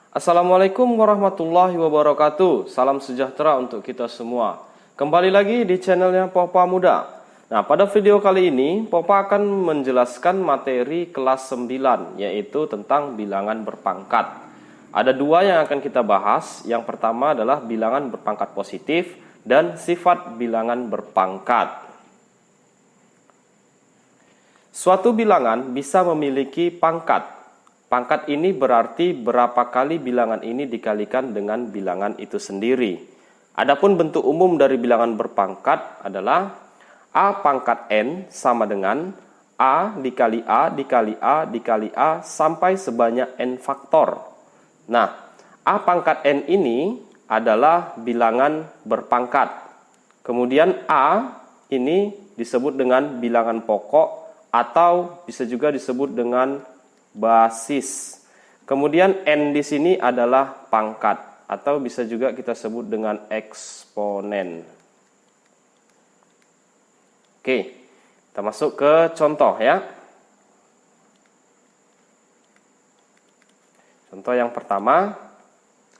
Assalamualaikum warahmatullahi wabarakatuh. Salam sejahtera untuk kita semua. Kembali lagi di channelnya Popa Muda. Nah, pada video kali ini Popa akan menjelaskan materi kelas 9, yaitu tentang bilangan berpangkat. Ada dua yang akan kita bahas. Yang pertama adalah bilangan berpangkat positif dan sifat bilangan berpangkat. Suatu bilangan bisa memiliki pangkat. Pangkat ini berarti berapa kali bilangan ini dikalikan dengan bilangan itu sendiri. Adapun bentuk umum dari bilangan berpangkat adalah A pangkat N sama dengan A dikali A dikali A dikali A sampai sebanyak N faktor. Nah, A pangkat N ini adalah bilangan berpangkat. Kemudian A ini disebut dengan bilangan pokok atau bisa juga disebut dengan basis. Kemudian N di sini adalah pangkat atau bisa juga kita sebut dengan eksponen. Oke, kita masuk ke contoh ya. Contoh yang pertama,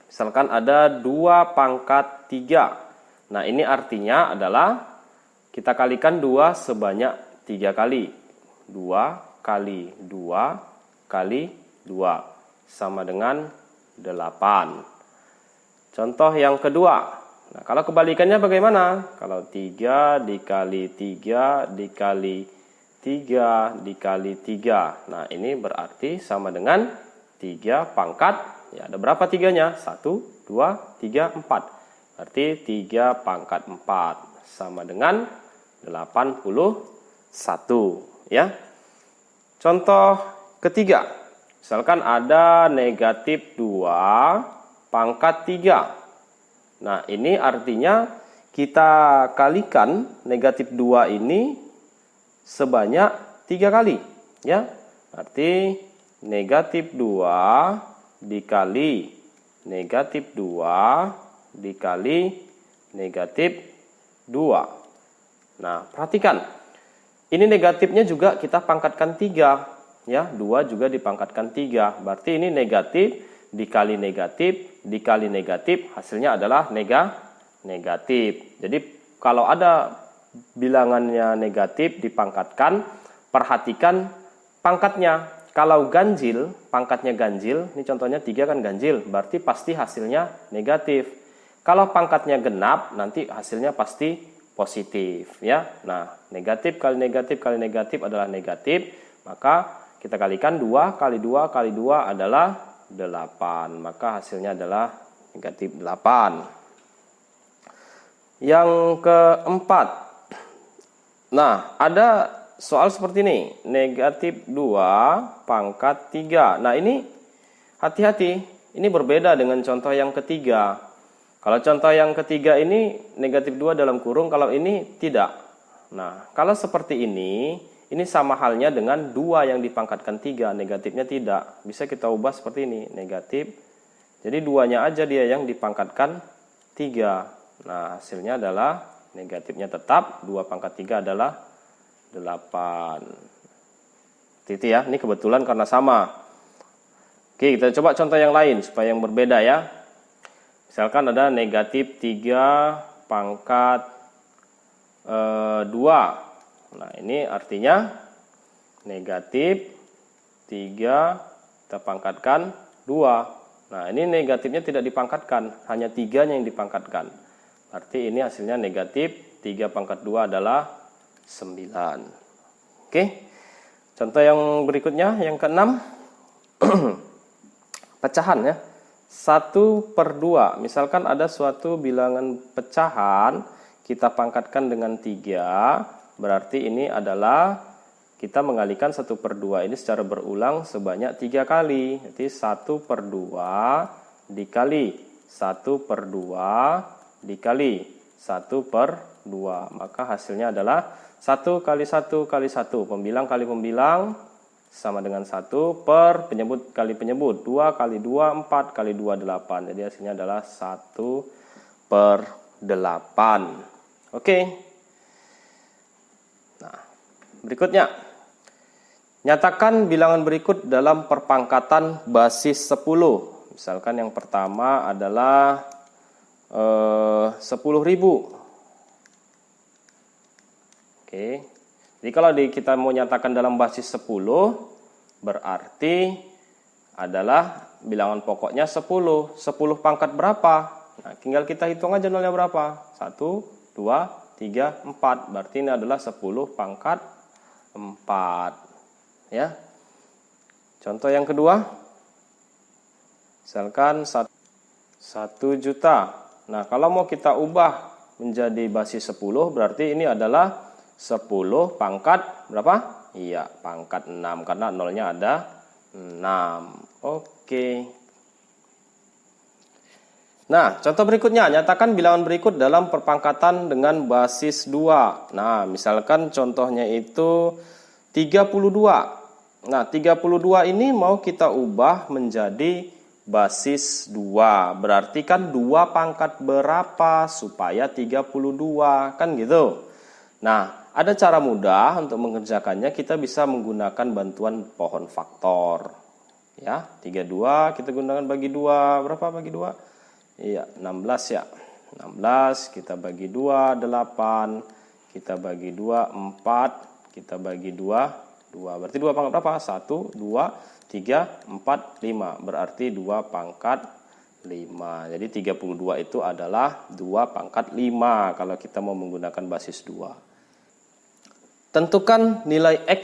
misalkan ada 2 pangkat 3. Nah, ini artinya adalah kita kalikan 2 sebanyak 3 kali. 2 kali 2 kali 2 sama dengan 8. Contoh yang kedua. Nah, kalau kebalikannya bagaimana? Kalau 3 dikali 3 dikali 3 dikali 3. Nah, ini berarti sama dengan 3 pangkat. Ya, ada berapa tiganya? 1, 2, 3, 4. Berarti 3 pangkat 4 sama dengan 81. Ya. Contoh ketiga, misalkan ada negatif 2 pangkat 3. Nah, ini artinya kita kalikan negatif 2 ini sebanyak 3 kali. Ya, berarti negatif 2 dikali negatif 2 dikali negatif 2. Nah, perhatikan. Ini negatifnya juga kita pangkatkan 3. Ya, 2 juga dipangkatkan 3. Berarti ini negatif dikali negatif dikali negatif, hasilnya adalah negatif. Jadi kalau ada bilangannya negatif dipangkatkan, perhatikan pangkatnya. Kalau ganjil, pangkatnya ganjil, ini contohnya 3 kan ganjil, berarti pasti hasilnya negatif. Kalau pangkatnya genap, nanti hasilnya pasti positif ya. Nah, negatif kali negatif kali negatif adalah negatif, maka kita kalikan 2 kali 2 kali 2 adalah 8. Maka hasilnya adalah negatif 8. Yang keempat. Nah, ada soal seperti ini. Negatif 2 pangkat 3. Nah, ini hati-hati. Ini berbeda dengan contoh yang ketiga. Kalau contoh yang ketiga ini negatif 2 dalam kurung. Kalau ini tidak. Nah, kalau seperti ini sama halnya dengan 2 yang dipangkatkan 3, negatifnya tidak. Bisa kita ubah seperti ini, negatif. Jadi 2-nya aja dia yang dipangkatkan 3. Nah, hasilnya adalah negatifnya tetap, 2 pangkat 3 adalah 8. Itu ya, ini kebetulan karena sama. Oke, kita coba contoh yang lain supaya yang berbeda ya. Misalkan ada negatif 3 pangkat 2. Nah, ini artinya negatif 3 kita pangkatkan 2. Nah, ini negatifnya tidak dipangkatkan, hanya 3-nya yang dipangkatkan. Berarti ini hasilnya negatif 3 pangkat 2 adalah 9. Oke. Contoh yang berikutnya, yang keenam. Pecahan ya. 1/2. Misalkan ada suatu bilangan pecahan, kita pangkatkan dengan 3. Berarti ini adalah kita mengalihkan 1/2 ini secara berulang sebanyak 3 kali. Jadi 1/2 dikali 1/2 dikali 1/2. Maka hasilnya adalah 1 kali 1 kali 1. Pembilang kali pembilang sama dengan 1 per penyebut kali penyebut. 2 kali 2, 4 kali 2, 8. Jadi hasilnya adalah 1/8. Oke. Nah, berikutnya. Nyatakan bilangan berikut dalam perpangkatan basis 10. misalkan yang pertama adalah 10.000. Oke. Jadi kalau kita mau nyatakan dalam basis 10, berarti adalah bilangan pokoknya 10. 10 pangkat berapa? Nah, tinggal kita hitung aja nolnya berapa. 1, 2, 3, 4. Berarti ini adalah 10 pangkat 4. Ya. Contoh yang kedua. Misalkan 1 juta. Nah, kalau mau kita ubah menjadi basis 10, berarti ini adalah 10 pangkat berapa? Iya, pangkat 6, karena nolnya ada 6. Oke. Nah, contoh berikutnya, nyatakan bilangan berikut dalam perpangkatan dengan basis 2. Nah, misalkan contohnya itu 32. Nah, 32 ini mau kita ubah menjadi basis 2. Berarti kan 2 pangkat berapa supaya 32, kan gitu. Nah, ada cara mudah untuk mengerjakannya. Kita bisa menggunakan bantuan pohon faktor. Ya, 32 kita gunakan bagi 2. Berapa bagi 2? Iya, 16 ya. 16 kita bagi 2, 8. Kita bagi 2, 4. Kita bagi 2, 2. Berarti 2 pangkat berapa? 1, 2, 3, 4, 5. Berarti 2 pangkat 5. Jadi 32 itu adalah 2 pangkat 5 kalau kita mau menggunakan basis 2. Tentukan nilai X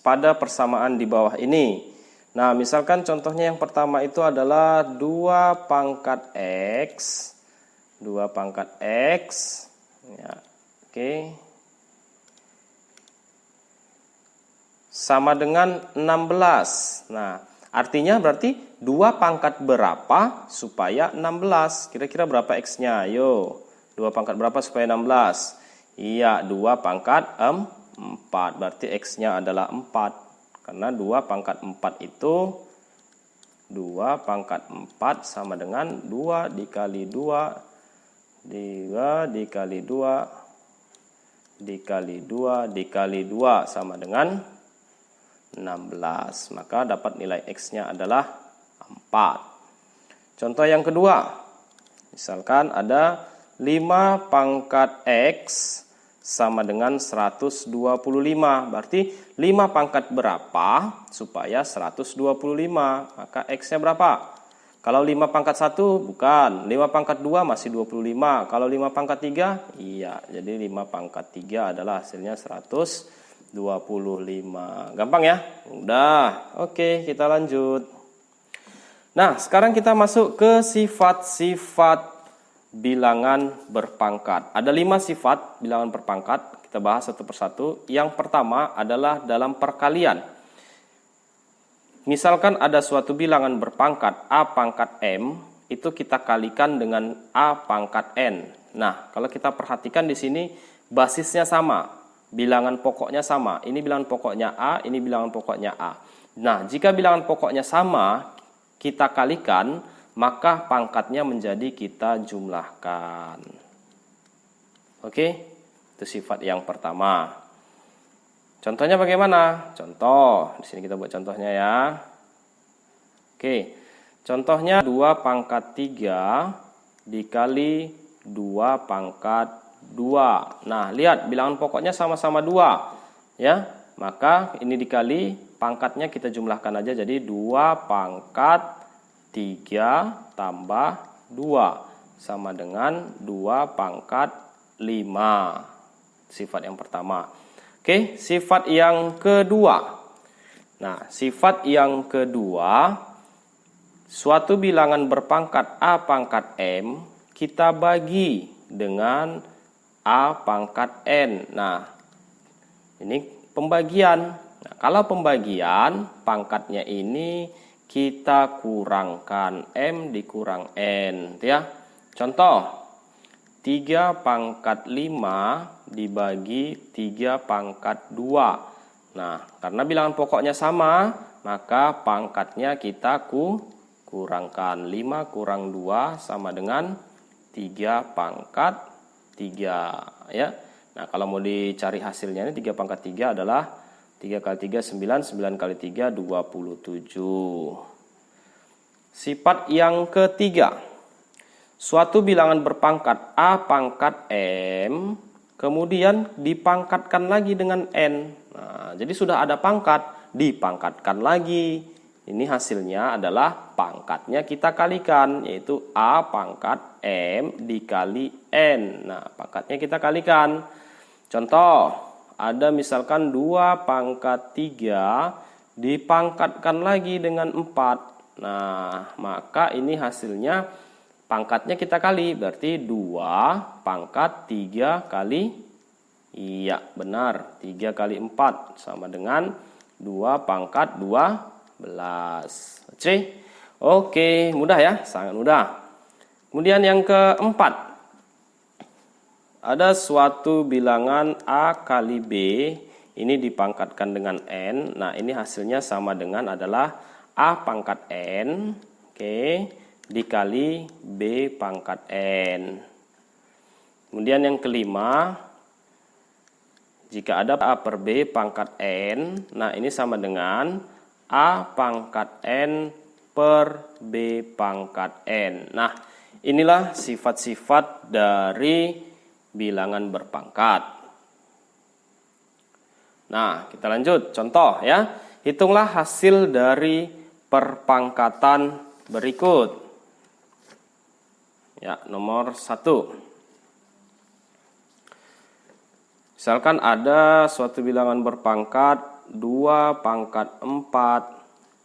pada persamaan di bawah ini. Nah, misalkan contohnya yang pertama itu adalah 2 pangkat X. 2 pangkat X. Ya, oke. Sama dengan 16. Nah, artinya berarti 2 pangkat berapa supaya 16? Kira-kira berapa X-nya? Ayo, 2 pangkat berapa supaya 16? Iya, 2 pangkat 4. Berarti X-nya adalah 4. Karena 2 pangkat 4 itu 2 pangkat 4 sama dengan 2 dikali 2. 2 dikali 2 dikali 2 dikali 2 sama dengan 16. Maka dapat nilai X-nya adalah 4. Contoh yang kedua. Misalkan ada 5 pangkat X sama dengan 125. Berarti 5 pangkat berapa supaya 125? Maka X-nya berapa? Kalau 5 pangkat 1 bukan. 5 pangkat 2 masih 25. Kalau 5 pangkat 3, iya. Jadi 5 pangkat 3 adalah hasilnya 125. Gampang ya? Udah. Oke, kita lanjut. Nah, sekarang kita masuk ke sifat-sifat bilangan berpangkat. Ada 5 sifat bilangan berpangkat. Kita bahas satu persatu. Yang pertama adalah dalam perkalian. Misalkan ada suatu bilangan berpangkat A pangkat M, itu kita kalikan dengan A pangkat N. Nah, kalau kita perhatikan di sini basisnya sama. Bilangan pokoknya sama. Ini bilangan pokoknya A, ini bilangan pokoknya A. Nah, jika bilangan pokoknya sama, kita kalikan, maka pangkatnya menjadi kita jumlahkan. Oke, itu sifat yang pertama. Contohnya bagaimana? Contoh, di sini kita buat contohnya ya. Oke, contohnya 2 pangkat 3 dikali 2 pangkat 2. Nah, lihat bilangan pokoknya sama-sama 2. Ya, maka ini dikali, pangkatnya kita jumlahkan aja jadi 2 pangkat 3 tambah 2 sama dengan 2 pangkat 5. Sifat yang pertama. Oke, sifat yang kedua. Nah, sifat yang kedua, suatu bilangan berpangkat A pangkat M kita bagi dengan A pangkat N. Nah, ini pembagian. Nah, kalau pembagian, pangkatnya ini kita kurangkan M dikurang N. Ya. Contoh, 3 pangkat 5 dibagi 3 pangkat 2. Nah, karena bilangan pokoknya sama, maka pangkatnya kita kurangkan. 5 kurang 2 sama dengan 3 pangkat 3. Ya. Nah, kalau mau dicari hasilnya ini 3 pangkat 3 adalah 3 kali 3 9, 9 kali 3 27. Sifat yang ketiga. Suatu bilangan berpangkat A pangkat M, kemudian dipangkatkan lagi dengan N. Nah, jadi sudah ada pangkat, dipangkatkan lagi. Ini hasilnya adalah pangkatnya kita kalikan, yaitu A pangkat M dikali N. Nah, pangkatnya kita kalikan. Contoh, ada misalkan 2 pangkat 3 dipangkatkan lagi dengan 4. Nah, maka ini hasilnya pangkatnya kita kali, berarti 2 pangkat 3 kali, iya benar, 3 kali 4 sama dengan 2 pangkat 12. Oke, mudah ya, sangat mudah. Kemudian yang keempat, ada suatu bilangan A kali B, ini dipangkatkan dengan N. Nah, ini hasilnya sama dengan adalah A pangkat N, dikali B pangkat N. Kemudian yang kelima, jika ada A per B pangkat N, nah ini sama dengan A pangkat N per B pangkat N. Nah, inilah sifat-sifat dari bilangan berpangkat. Nah, kita lanjut. Contoh ya, hitunglah hasil dari perpangkatan berikut. Ya, nomor 1. Misalkan ada suatu bilangan berpangkat 2 pangkat 4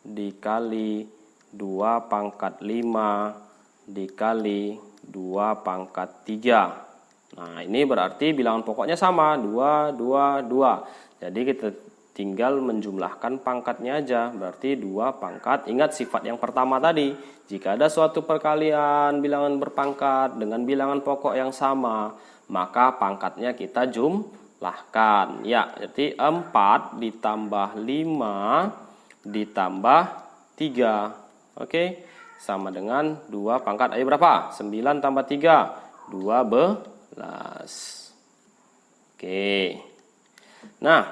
dikali 2 pangkat 5 dikali 2 pangkat 3. Nah, ini berarti bilangan pokoknya sama, 2, 2, 2. Jadi kita tinggal menjumlahkan pangkatnya aja, berarti 2 pangkat. Ingat sifat yang pertama tadi, jika ada suatu perkalian bilangan berpangkat dengan bilangan pokok yang sama, maka pangkatnya kita jumlahkan. Ya, jadi 4 ditambah 5 ditambah 3. Oke, sama dengan 2 pangkat. Ayo berapa? 9 tambah 3, 12. Oke. Nah,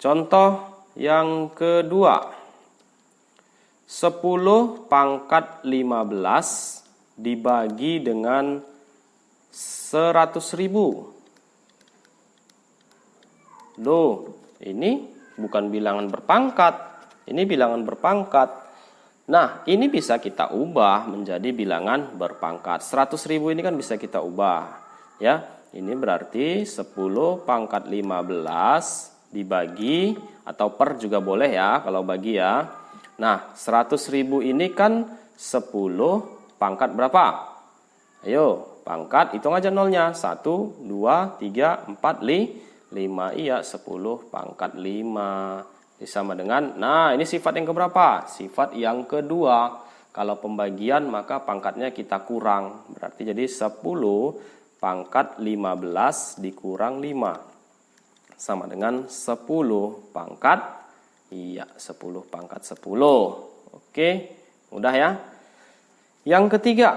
contoh yang kedua, 10 pangkat 15 dibagi dengan 100.000. Loh, ini bukan bilangan berpangkat, ini bilangan berpangkat. Nah, ini bisa kita ubah menjadi bilangan berpangkat. 100.000 ini kan bisa kita ubah. Ya, ini berarti 10 pangkat 15 dibagi, atau per juga boleh ya kalau bagi ya. Nah, 100.000 ini kan 10 pangkat berapa? Ayo, pangkat hitung aja nolnya. 1, 2, 3, 4, 5. Iya, 10 pangkat 5. Sama dengan, nah ini sifat yang keberapa? Sifat yang kedua. Kalau pembagian maka pangkatnya kita kurang. Berarti jadi 10 pangkat 15 dikurang 5. Sama dengan 10 pangkat, iya 10 pangkat 10. Oke, mudah ya. Yang ketiga,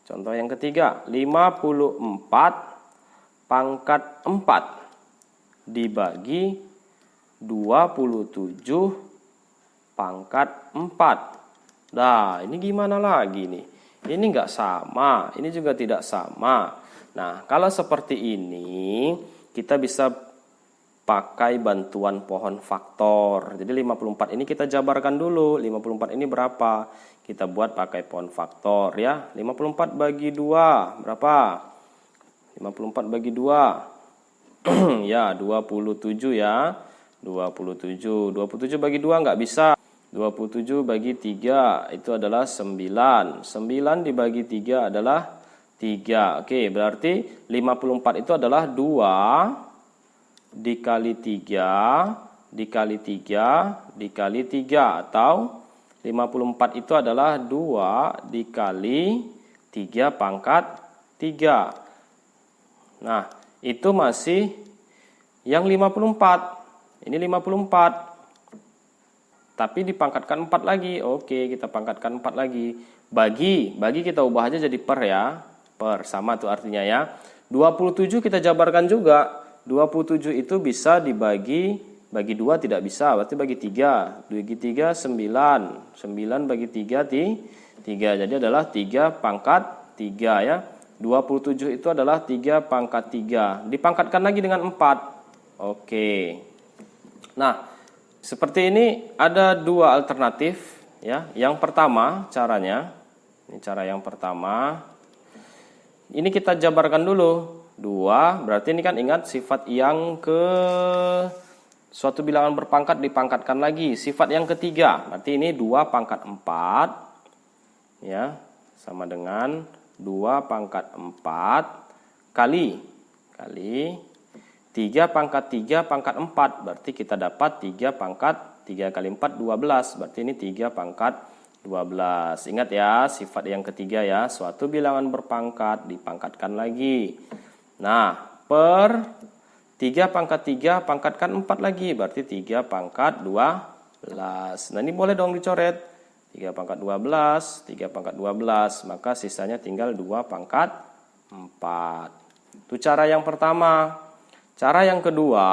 contoh yang ketiga, 54 pangkat 4 dibagi 27 pangkat 4. Nah, ini gimana lagi nih? Ini enggak sama, ini juga tidak sama. Nah, kalau seperti ini, kita bisa pakai bantuan pohon faktor. Jadi 54 ini kita jabarkan dulu. 54 ini berapa? Kita buat pakai pohon faktor ya. 54 bagi 2 berapa? 54 bagi 2 ya 27 ya. 27 bagi 2 nggak bisa. 27 bagi 3 itu adalah 9. 9 dibagi 3 adalah 3. Oke, berarti 54 itu adalah 2 dikali 3 dikali 3 dikali 3, atau 54 itu adalah 2 dikali 3 pangkat 3. Nah, itu masih yang 54. Ini 54. Tapi dipangkatkan 4 lagi. Oke, kita pangkatkan 4 lagi. Bagi kita ubah aja jadi per ya. Per, sama tuh artinya ya. 27 kita jabarkan juga. 27 itu bisa dibagi bagi 2 tidak bisa, berarti bagi 3. Bagi 3 9. 9 bagi 3 3. Jadi adalah 3 pangkat 3 ya. 27 itu adalah 3 pangkat 3. Dipangkatkan lagi dengan 4. Oke. Nah, seperti ini ada dua alternatif ya. Yang pertama caranya, ini cara yang pertama. Ini kita jabarkan dulu. 2, berarti ini kan ingat sifat yang ke suatu bilangan berpangkat dipangkatkan lagi. Sifat yang ketiga, berarti ini 2 pangkat 4 ya, sama dengan 2 pangkat 4 kali 3 pangkat 3 pangkat 4, berarti kita dapat 3 pangkat 3 kali 4 12, berarti ini 3 pangkat 12. Ingat ya, sifat yang ketiga ya, suatu bilangan berpangkat dipangkatkan lagi. Nah, per 3 pangkat 3 pangkatkan 4 lagi, berarti 3 pangkat 12. Nah, ini boleh dong dicoret. 3 pangkat 12, 3 pangkat 12, maka sisanya tinggal 2 pangkat 4. Itu cara yang pertama. Cara yang kedua,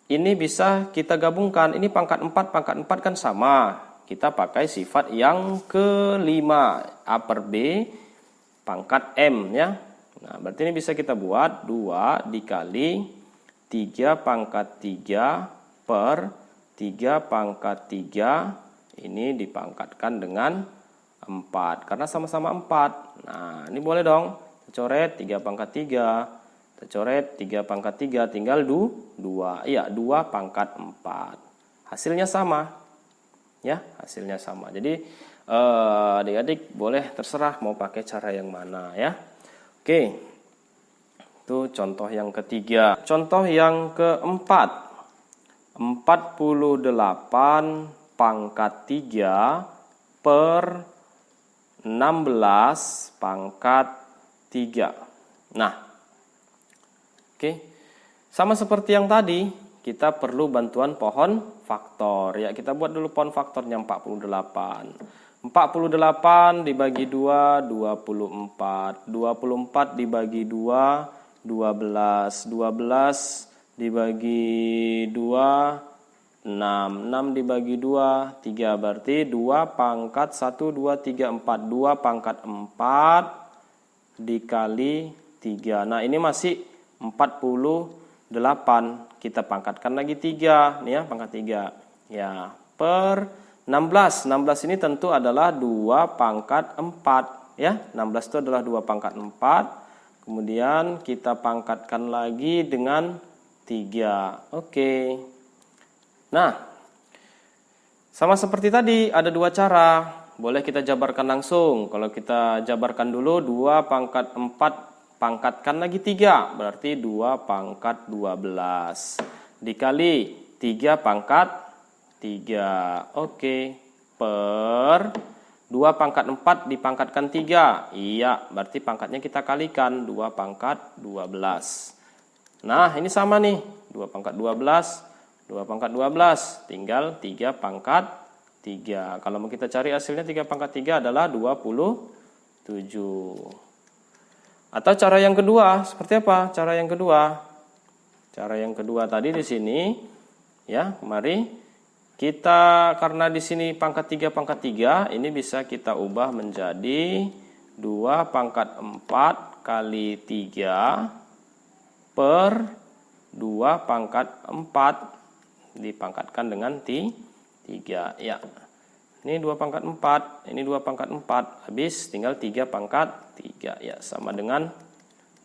ini bisa kita gabungkan. Ini pangkat 4 kan sama. Kita pakai sifat yang kelima, A per B pangkat M ya. Nah, berarti ini bisa kita buat 2 dikali 3 pangkat 3 per 3 pangkat 3. Ini dipangkatkan dengan 4. Karena sama-sama 4. Nah, ini boleh dong. Coret 3 pangkat 3. Coret 3 pangkat 3. Tinggal 2. Iya, 2 pangkat 4. Hasilnya sama. Ya, hasilnya sama. Jadi, adik-adik boleh terserah mau pakai cara yang mana ya. Oke, itu contoh yang ketiga. Contoh yang keempat, 48 pangkat 3 per 16 pangkat 3. Nah, oke, sama seperti yang tadi, kita perlu bantuan pohon faktor. Ya, kita buat dulu pohon faktornya 48. 48 dibagi 2, 24. 24 dibagi 2, 12. 12 dibagi 2, 6. 6 dibagi 2, 3. Berarti 2 pangkat 1, 2, 3, 4. 2 pangkat 4 dikali 3. Nah, ini masih 48. Kita pangkatkan lagi 3. Nih ya, pangkat 3. Ya, per 16. 16 ini tentu adalah 2 pangkat 4. Ya, 16 itu adalah 2 pangkat 4. Kemudian kita pangkatkan lagi dengan 3. Oke. Nah, sama seperti tadi ada 2 cara. Boleh kita jabarkan langsung. Kalau kita jabarkan dulu 2 pangkat 4 pangkatkan lagi 3. Berarti 2 pangkat 12. Dikali 3 pangkat 3. Oke. Per 2 pangkat 4 dipangkatkan 3. Iya, berarti pangkatnya kita kalikan 2 pangkat 12. Nah, ini sama nih. 2 pangkat 12, 2 pangkat 12. Tinggal 3 pangkat 3. Kalau mau kita cari hasilnya 3 pangkat 3 adalah 27. Atau cara yang kedua, seperti apa? Cara yang kedua. Cara yang kedua tadi di sini ya, mari kita, karena di sini pangkat 3, ini bisa kita ubah menjadi 2 pangkat 4 kali 3 per 2 pangkat 4 dipangkatkan dengan 3. Ya, ini 2 pangkat 4, ini 2 pangkat 4. Habis tinggal 3 pangkat 3. Ya, sama dengan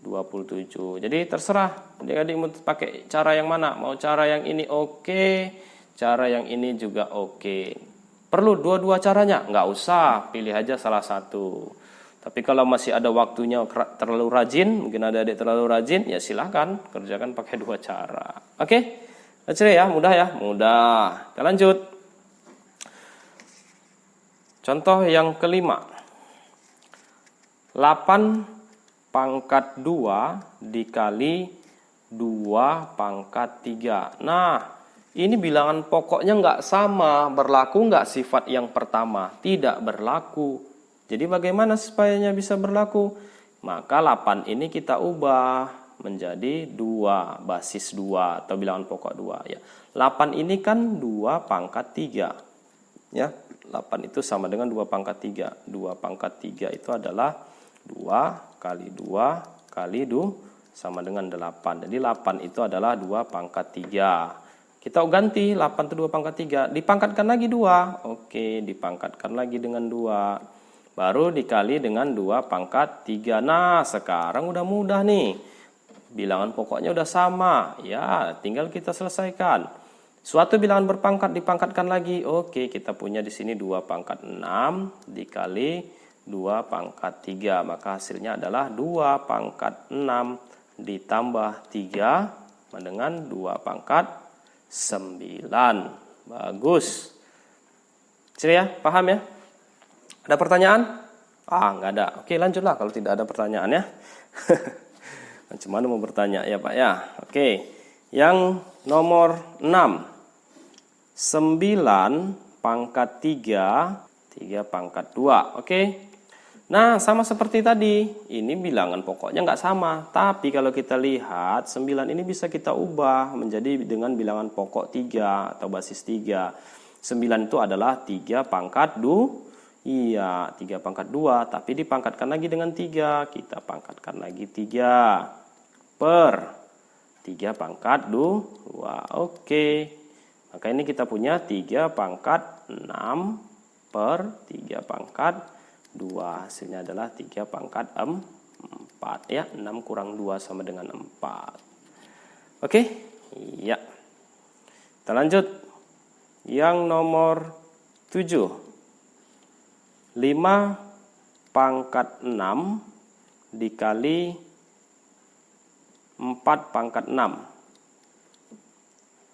27. Jadi terserah adik-adik mau pakai cara yang mana. Mau cara yang ini oke. Cara yang ini juga oke. Perlu dua-dua caranya? Nggak usah, pilih aja salah satu. Tapi kalau masih ada waktunya terlalu rajin, mungkin ada adik terlalu rajin, ya silahkan kerjakan pakai 2 cara. Oke? Ya, mudah ya? Mudah. Kita lanjut. Contoh yang kelima. 8 pangkat 2 dikali 2 pangkat 3. Nah, ini bilangan pokoknya nggak sama, berlaku nggak sifat yang pertama? Tidak berlaku. Jadi bagaimana supaya bisa berlaku? Maka 8 ini kita ubah menjadi 2, basis 2 atau bilangan pokok 2 ya. 8 ini kan 2 pangkat 3. Ya, 8 itu sama dengan 2 pangkat 3. 2 pangkat 3 itu adalah 2 kali 2 kali 2 sama dengan 8. Jadi 8 itu adalah 2 pangkat 3. Kita ganti 8 itu 2 pangkat 3. Dipangkatkan lagi 2. Oke, dipangkatkan lagi dengan 2. Baru dikali dengan 2 pangkat 3. Nah, sekarang udah mudah nih. Bilangan pokoknya udah sama. Ya, tinggal kita selesaikan. Suatu bilangan berpangkat dipangkatkan lagi. Oke, kita punya di sini 2 pangkat 6 dikali 2 pangkat 3. Maka hasilnya adalah 2 pangkat 6 ditambah 3 dengan 2 pangkat 9. Bagus. Sini ya, paham ya? Ada pertanyaan? Nggak ada. Oke, lanjutlah kalau tidak ada pertanyaan ya. Macam mana mau bertanya ya Pak ya? Oke, yang nomor 6. 9 pangkat 3, 3 pangkat 2. Oke. Nah, sama seperti tadi. Ini bilangan pokoknya nggak sama. Tapi kalau kita lihat, 9 ini bisa kita ubah menjadi dengan bilangan pokok 3 atau basis 3. 9 itu adalah 3 pangkat 2. Iya, 3 pangkat 2, tapi dipangkatkan lagi dengan 3. Kita pangkatkan lagi 3 per 3 pangkat 2. Oke. Maka ini kita punya 3 pangkat 6 per 3 pangkat 2. Hasilnya adalah 3 pangkat 4 ya. 6 kurang 2 sama dengan 4. Oke? Iya. Kita lanjut. Yang nomor 7. 5 pangkat 6 dikali 4 pangkat 6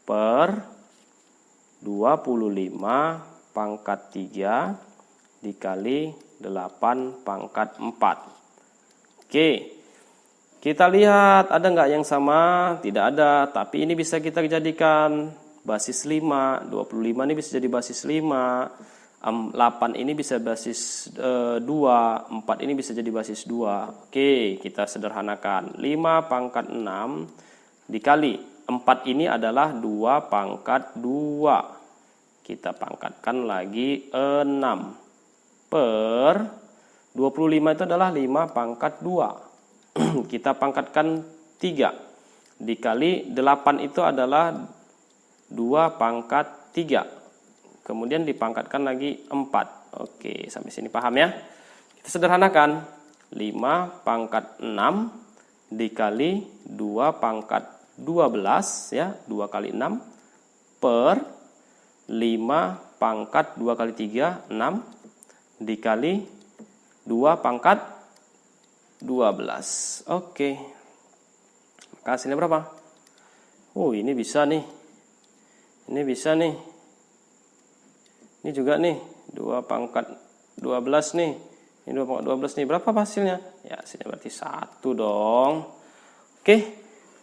per 25 pangkat 3 dikali 8 pangkat 4. Oke, kita lihat ada nggak yang sama? Tidak ada, tapi ini bisa kita jadikan basis 5. 25 ini bisa jadi basis 5. 8 ini bisa basis 2, 4 ini bisa jadi basis 2. Oke, kita sederhanakan. 5 pangkat 6 dikali 4 ini adalah 2 pangkat 2. Kita pangkatkan lagi 6 per 25 itu adalah 5 pangkat 2. Kita pangkatkan 3 dikali 8 itu adalah 2 pangkat 3. Kemudian dipangkatkan lagi 4. Oke, sampai sini paham ya? Kita sederhanakan. 5 pangkat 6 dikali 2 pangkat 12 ya, 2 kali 6 per 5 pangkat 2 kali 3, 6 dikali 2 pangkat 12. Oke. Maka hasilnya berapa? Ini bisa nih. Ini bisa nih. Ini juga nih, 2 pangkat 12 nih. Ini 2 pangkat 12 nih. Berapa hasilnya? Ya, hasilnya berarti 1 dong. Oke,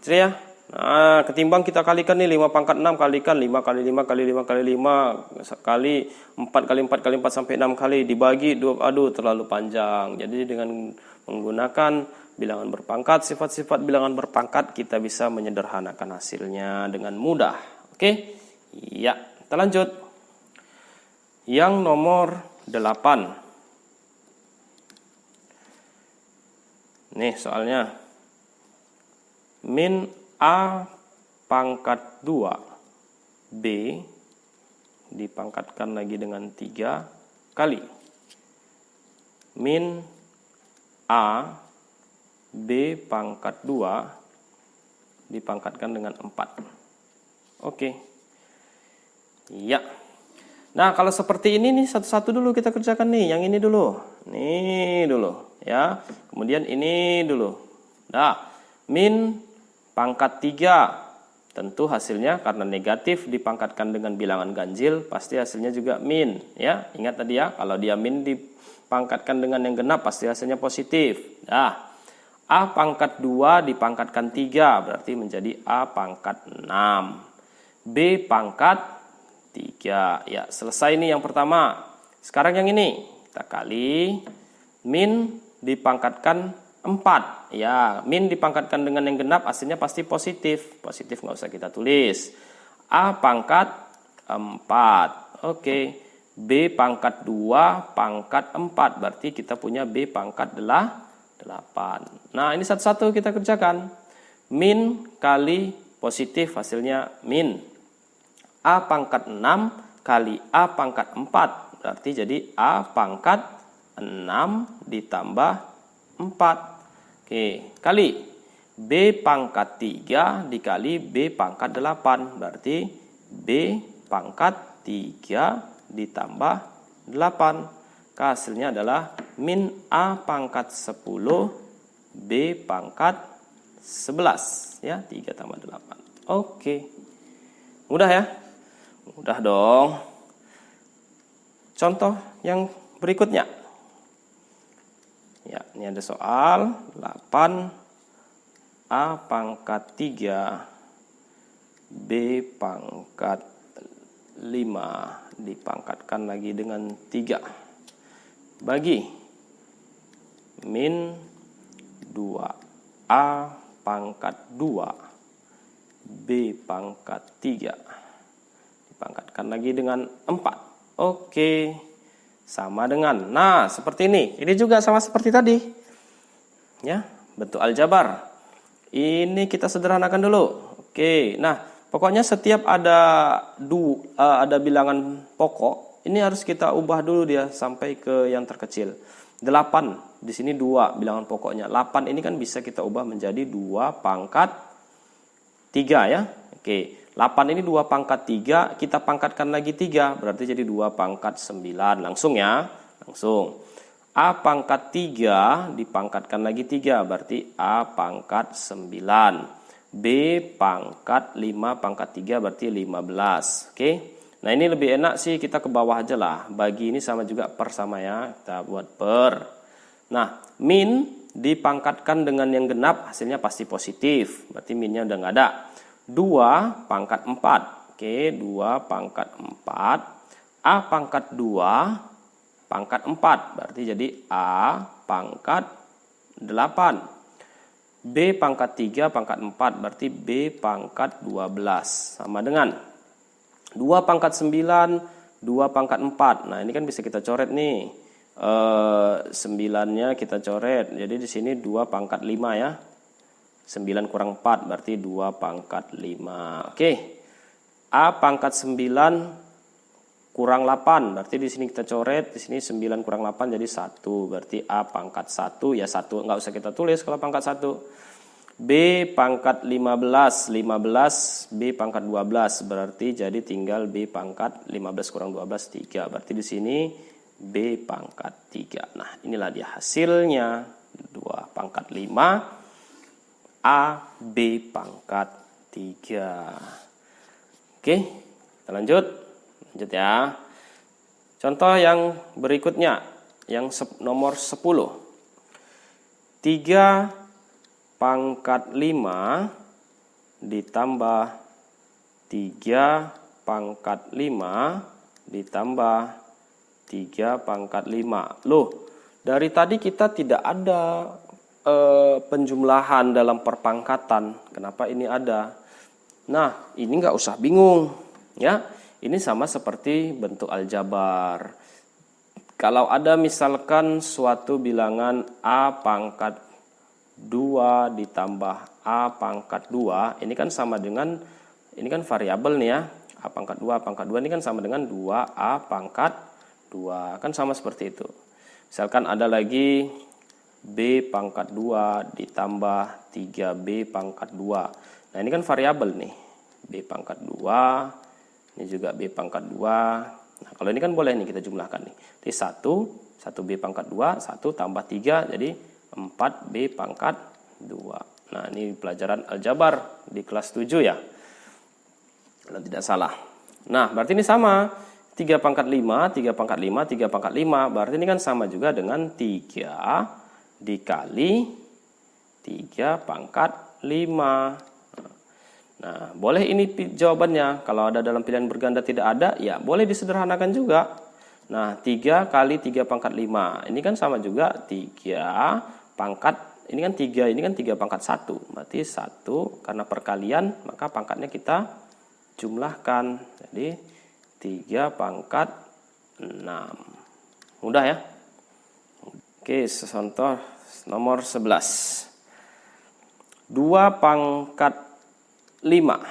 ya. Nah, ketimbang kita kalikan nih 5 pangkat 6 kalikan 5 kali 5 kali 5 kali 5 kali 4 kali 4 kali 4 sampai 6 kali dibagi 2. Aduh, terlalu panjang. Jadi dengan menggunakan bilangan berpangkat, sifat-sifat bilangan berpangkat kita bisa menyederhanakan hasilnya dengan mudah. Oke? Ya, kita lanjut. Yang nomor 8. Nih soalnya. Min A pangkat 2 B dipangkatkan lagi dengan 3 kali min A B pangkat 2 dipangkatkan dengan 4. Oke. Ya. Nah, kalau seperti ini nih satu-satu dulu kita kerjakan nih. Yang ini dulu. Nih dulu ya. Kemudian ini dulu. Nah, min pangkat 3. Tentu hasilnya karena negatif dipangkatkan dengan bilangan ganjil, pasti hasilnya juga min ya. Ingat tadi ya, kalau dia min dipangkatkan dengan yang genap pasti hasilnya positif. Nah, A pangkat 2 dipangkatkan 3 berarti menjadi A pangkat 6. B pangkat 3. Ya, selesai nih yang pertama. Sekarang yang ini kita kali min dipangkatkan 4. Ya, min dipangkatkan dengan yang genap hasilnya pasti positif. Positif nggak usah kita tulis. A pangkat 4. Oke. B pangkat 2 pangkat 4. Berarti kita punya B pangkat 8. Nah, ini satu-satu kita kerjakan. Min kali positif hasilnya min. A pangkat 6 kali A pangkat 4. Berarti jadi A pangkat 6 ditambah 4. Oke, kali B pangkat 3 dikali B pangkat 8. Berarti B pangkat 3 ditambah 8. Hasilnya adalah min A pangkat 10 B pangkat 11. Ya, 3 tambah 8. Oke. Mudah ya? Mudah dong. Contoh yang berikutnya. Ya, ini ada soal 8 A pangkat 3 B pangkat 5 dipangkatkan lagi dengan 3 bagi min 2A pangkat 2 B pangkat 3 dipangkatkan lagi dengan 4. Oke. Sama dengan, nah seperti ini. Ini juga sama seperti tadi. Ya, bentuk aljabar. Ini kita sederhanakan dulu. Oke, nah pokoknya setiap ada bilangan pokok, ini harus kita ubah dulu dia sampai ke yang terkecil. 8, di sini 2 bilangan pokoknya. 8 ini kan bisa kita ubah menjadi 2 pangkat 3 ya. Oke. 8 ini 2 pangkat 3, kita pangkatkan lagi 3, berarti jadi 2 pangkat 9. Langsung ya, langsung. A pangkat 3 dipangkatkan lagi 3, berarti A pangkat 9. B pangkat 5 pangkat 3, berarti 15. Oke, nah ini lebih enak sih kita ke bawah aja lah. Bagi ini sama juga per sama ya, kita buat per. Nah, min dipangkatkan dengan yang genap, hasilnya pasti positif, berarti minnya udah nggak ada. 2 pangkat 4. Oke, 2 pangkat 4. A pangkat 2 pangkat 4. Berarti jadi A pangkat 8. B pangkat 3 pangkat 4. Berarti B pangkat 12. Sama dengan 2 pangkat 9, 2 pangkat 4. Nah, ini kan bisa kita coret nih. 9-nya kita coret. Jadi di sini 2 pangkat 5 ya. 9 kurang 4 berarti 2 pangkat 5. Oke. A pangkat 9 kurang 8. Berarti di sini kita coret, di sini 9 kurang 8 jadi 1. Berarti A pangkat 1 ya 1 enggak usah kita tulis kalau pangkat 1. B pangkat 15, 15 B pangkat 12 berarti jadi tinggal B pangkat 15 kurang 12 3. Berarti di sini B pangkat 3. Nah, inilah dia hasilnya 2 pangkat 5 A, B pangkat 3. Oke, kita lanjut ya. Contoh yang berikutnya, yang nomor 10. 3 pangkat 5 ditambah 3 pangkat 5 ditambah 3 pangkat 5. Loh, dari tadi kita tidak ada penjumlahan dalam perpangkatan. Kenapa ini ada? Nah, ini nggak usah bingung ya. Ini sama seperti bentuk aljabar. Kalau ada misalkan suatu bilangan A pangkat 2 ditambah A pangkat 2, ini kan sama dengan, ini kan variabel nih ya. A pangkat 2, A pangkat 2 ini kan sama dengan 2A pangkat 2. Kan sama seperti itu. Misalkan ada lagi B pangkat 2 ditambah 3B pangkat 2. Nah, ini kan variabel nih. B pangkat 2, ini juga B pangkat 2. Nah, kalau ini kan boleh nih kita jumlahkan nih. Jadi 1B pangkat 2, 1 tambah 3, jadi 4B pangkat 2. Nah, ini pelajaran aljabar di kelas 7 ya. Kalau tidak salah. Nah, berarti ini sama. 3 pangkat 5, 3 pangkat 5, 3 pangkat 5. Berarti ini kan sama juga dengan 3 dikali 3 pangkat 5. Nah, boleh ini jawabannya. Kalau ada dalam pilihan berganda tidak ada, ya boleh disederhanakan juga. Nah, 3 kali 3 pangkat 5. Ini kan sama juga 3 pangkat ini kan 3, ini kan 3 pangkat 1. Berarti 1 karena perkalian, maka pangkatnya kita jumlahkan. Jadi 3 pangkat 6. Mudah ya? Oke, contoh nomor 11. 2 pangkat 5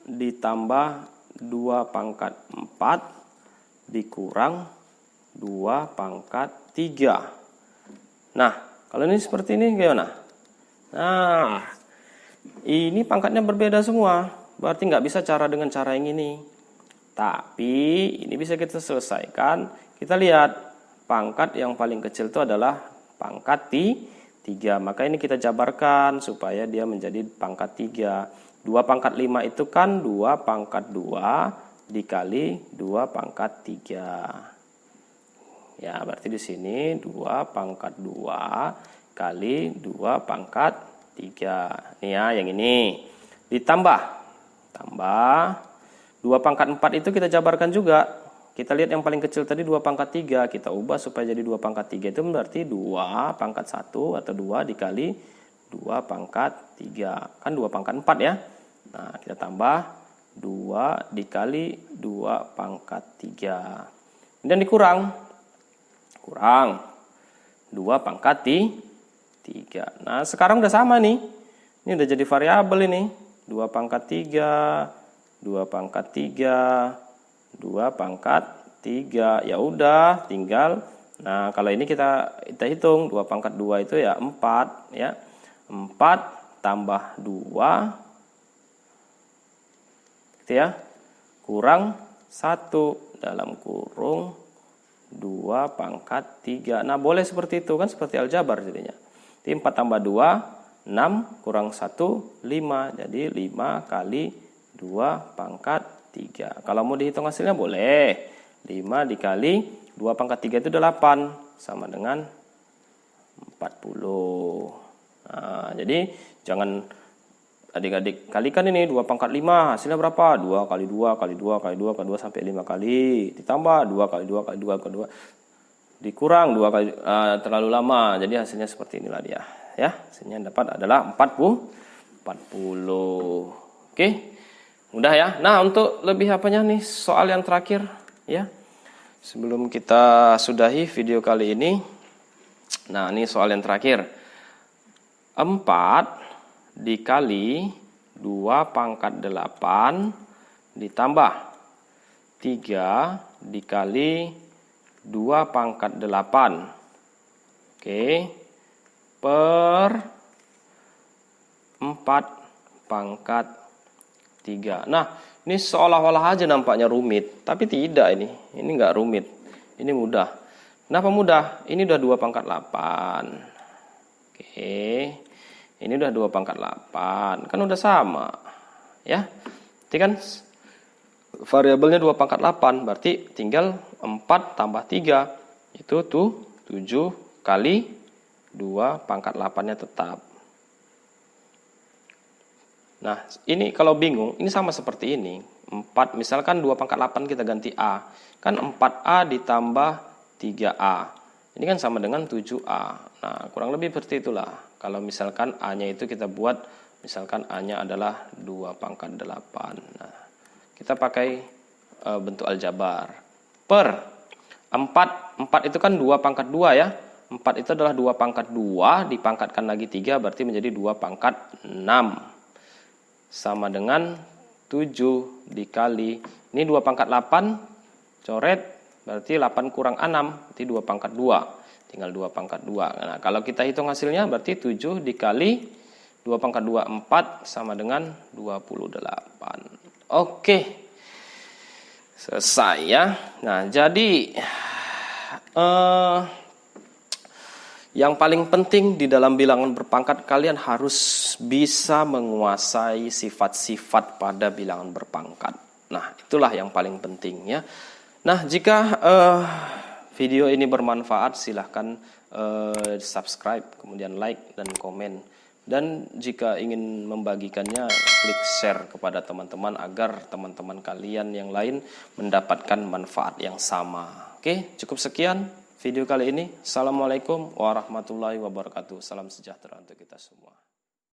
ditambah 2 pangkat 4 dikurang 2 pangkat 3. Nah, kalau ini seperti ini gimana? Nah, ini pangkatnya berbeda semua. Berarti nggak bisa dengan cara yang ini. Tapi ini bisa kita selesaikan. Kita lihat pangkat yang paling kecil itu adalah pangkat 3. Maka ini kita jabarkan supaya dia menjadi pangkat 3. 2 pangkat 5 itu kan 2 pangkat 2 dikali 2 pangkat 3. Ya, berarti di sini 2 pangkat 2 kali 2 pangkat 3. Nih ya, yang ini. Ditambah 2 pangkat 4 itu kita jabarkan juga. Kita lihat yang paling kecil tadi 2 pangkat 3. Kita ubah supaya jadi 2 pangkat 3. Itu berarti 2 pangkat 1 atau 2 dikali 2 pangkat 3. Kan 2 pangkat 4 ya. Nah, kita tambah 2 dikali 2 pangkat 3. Dan dikurang. Kurang 2 pangkat 3. Nah, sekarang udah sama nih. Ini udah jadi variabel ini. 2 pangkat 3, 2 pangkat 3, 2 pangkat 3. Ya udah, tinggal. Nah, kalau ini kita hitung 2 pangkat 2 itu ya 4 ya. 4 tambah 2 gitu ya. Kurang 1 dalam kurung 2 pangkat 3. Nah, boleh seperti itu kan, seperti aljabar jadinya. Jadi 4 tambah 2, 6 kurang 1, 5. Jadi 5 kali 2 pangkat 3. Kalau mau dihitung hasilnya boleh. 5 dikali 2 pangkat 3 itu 8. Sama dengan 40. Nah, jadi jangan adik-adik kalikan ini 2 pangkat 5 hasilnya berapa? 2 kali 2 kali 2 kali 2 kali 2 sampai 5 kali. Ditambah 2 kali 2 kali 2 kali 2. Dikurang 2 kali terlalu lama. Jadi hasilnya seperti inilah dia. Ya, hasilnya yang dapat adalah 40. Oke. Mudah ya. Nah, untuk lebih apanya nih soal yang terakhir ya. Sebelum kita sudahi video kali ini. Nah, ini soal yang terakhir. 4 dikali 2 pangkat 8 ditambah 3 dikali 2 pangkat 8. Oke. Per 4 pangkat 3. Nah, ini seolah-olah aja nampaknya rumit, tapi tidak ini. Ini enggak rumit. Ini mudah. Kenapa mudah? Ini udah 2 pangkat 8. Oke. Ini udah 2 pangkat 8. Kan udah sama. Ya. Berarti kan variabelnya 2 pangkat 8. Berarti tinggal 4 tambah 3. Itu tuh 7 kali 2 pangkat 8-nya tetap. Nah, ini kalau bingung, ini sama seperti ini. 4, misalkan 2 pangkat 8 kita ganti A. Kan 4A ditambah 3A. Ini kan sama dengan 7A. Nah, kurang lebih seperti itulah. Kalau misalkan A-nya itu kita buat, misalkan A-nya adalah 2 pangkat 8. Nah, kita pakai bentuk aljabar. Per 4 itu kan 2 pangkat 2 ya. 4 itu adalah 2 pangkat 2, dipangkatkan lagi 3, berarti menjadi 2 pangkat 6. Sama dengan 7 dikali, ini 2 pangkat 8, coret, berarti 8 kurang 6, berarti 2 pangkat 2. Tinggal 2 pangkat 2. Nah, kalau kita hitung hasilnya berarti 7 dikali 2 pangkat 2, 4 sama dengan 28. Oke. Selesai ya. Nah, jadi yang paling penting di dalam bilangan berpangkat, kalian harus bisa menguasai sifat-sifat pada bilangan berpangkat. Nah, itulah yang paling penting ya. Nah, jika video ini bermanfaat, silahkan subscribe, kemudian like dan komen. Dan jika ingin membagikannya, klik share kepada teman-teman agar teman-teman kalian yang lain mendapatkan manfaat yang sama. Oke, cukup sekian. video kali ini. Assalamualaikum warahmatullahi wabarakatuh. Salam sejahtera untuk kita semua.